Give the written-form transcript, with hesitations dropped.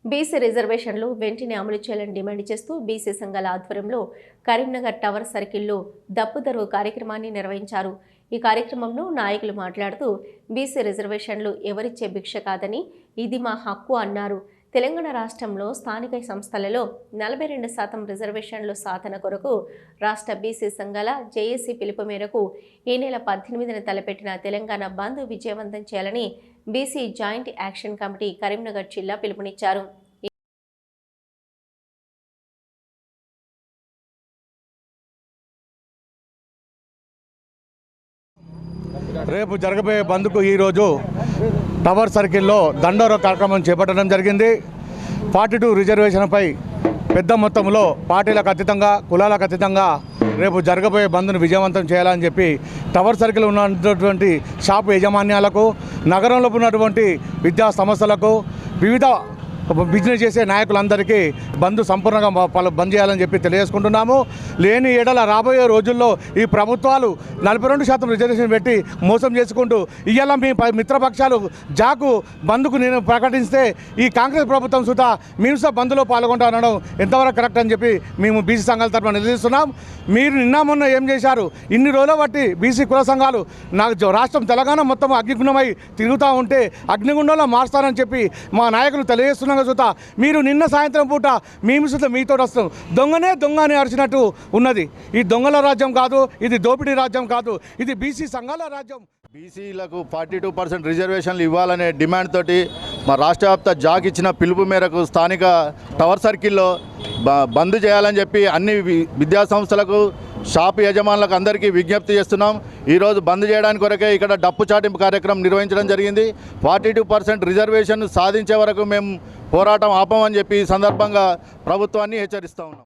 BC రిజర్వేషన్లు వెంటనే అమలు చేయాలని డిమాండ్ చేస్తూ బీసీ సంఘాల ఆధ్వర్యంలో కరీంనగర్ టవర్ సర్కిల్లో దప్పుదరువు కార్యక్రమాన్ని నిర్వహించారు. ఈ కార్యక్రమంలో నాయకులు మాట్లాడుతూ బీసీ రిజర్వేషన్లు ఎవరిచ్చే భిక్ష కాదని ఇది మా హక్కు అన్నారు. తెలంగాణ రాష్ట్రంలో స్థానిక సంస్థలలో 42% రిజర్వేషన్లు సాధన కొరకు రాష్ట్ర బీసీ సంఘాల జేఏసీ పిలుపు మేరకు ఈ నెల 18న తలపెట్టిన తెలంగాణ బంద్ విజయవంతం చేయాలని BC joint action committee Karimnagar జిల్లా పిలుపునిచ్చారు. రేపు జరగబోయే బంద్కు ఈరోజు టవర్ సర్కిల్లో దండోర కార్యక్రమం చేపట్టడం జరిగింది. 42 రిజర్వేషన్పై పెద్ద మొత్తంలో పార్టీలకు అతీతంగా కులాలకు అతీతంగా రేపు జరగబోయే బంద్ను విజయవంతం చేయాలని చెప్పి టవర్ సర్కిల్ ఉన్నటువంటి షాపు యాజమాన్యాలకు, నగరంలో ఉన్నటువంటి విద్యా సంస్థలకు, వివిధ బిజినెస్ చేసే నాయకులందరికీ బంద్ సంపూర్ణంగా బంద్ చేయాలని చెప్పి తెలియజేసుకుంటున్నాము. లేని ఏడల రాబోయే రోజుల్లో ఈ ప్రభుత్వాలు 42% రిజర్వేషన్ పెట్టి మోసం చేసుకుంటూ ఇవాళ మీ మిత్రపక్షాలు జాకు బంద్కు నేను ప్రకటిస్తే ఈ కాంగ్రెస్ ప్రభుత్వం సుత మేము బంద్లో పాల్గొంటానడం ఎంతవరకు కరెక్ట్ అని చెప్పి మేము బీసీ సంఘాల తరఫున నిలదీస్తున్నాం. మీరు నిన్న మొన్న ఏం చేశారు? ఇన్ని రోజుల బట్టి బీసీ కుల సంఘాలు నాకు రాష్ట్రం తెలంగాణ మొత్తం అగ్నిగుణమై తిరుగుతూ ఉంటే అగ్నిగుండంలో మారుస్తారని చెప్పి మా నాయకులు తెలియజేస్తున్నాం. సుత మీరు నిన్న సాయంత్రం పూట మేము సుత మీతో వస్తాం దొంగనే దొంగ అని అరిచినట్టు ఉన్నది. ఈ దొంగల రాజ్యం కాదు, ఇది దోపిడీ రాజ్యం కాదు, ఇది బీసీ సంఘాల రాజ్యం. బీసీలకు 42% రిజర్వేషన్లు ఇవ్వాలనే డిమాండ్ తోటి మా రాష్ట్ర వ్యాప్త జాక్ ఇచ్చిన పిలుపు మేరకు స్థానిక టవర్ సర్కిల్లో బంద్ చేయాలని చెప్పి అన్ని విద్యా సంస్థలకు, షాపు యజమానులకు అందరికీ విజ్ఞప్తి చేస్తున్నాం. ఈరోజు బంద్ చేయడానికి కొరకే ఇక్కడ డప్పు చాటింపు కార్యక్రమం నిర్వహించడం జరిగింది. 42% రిజర్వేషన్ సాధించే వరకు మేము పోరాటం ఆపమని చెప్పి ఈ సందర్భంగా ప్రభుత్వాన్ని హెచ్చరిస్తూ ఉన్నాం.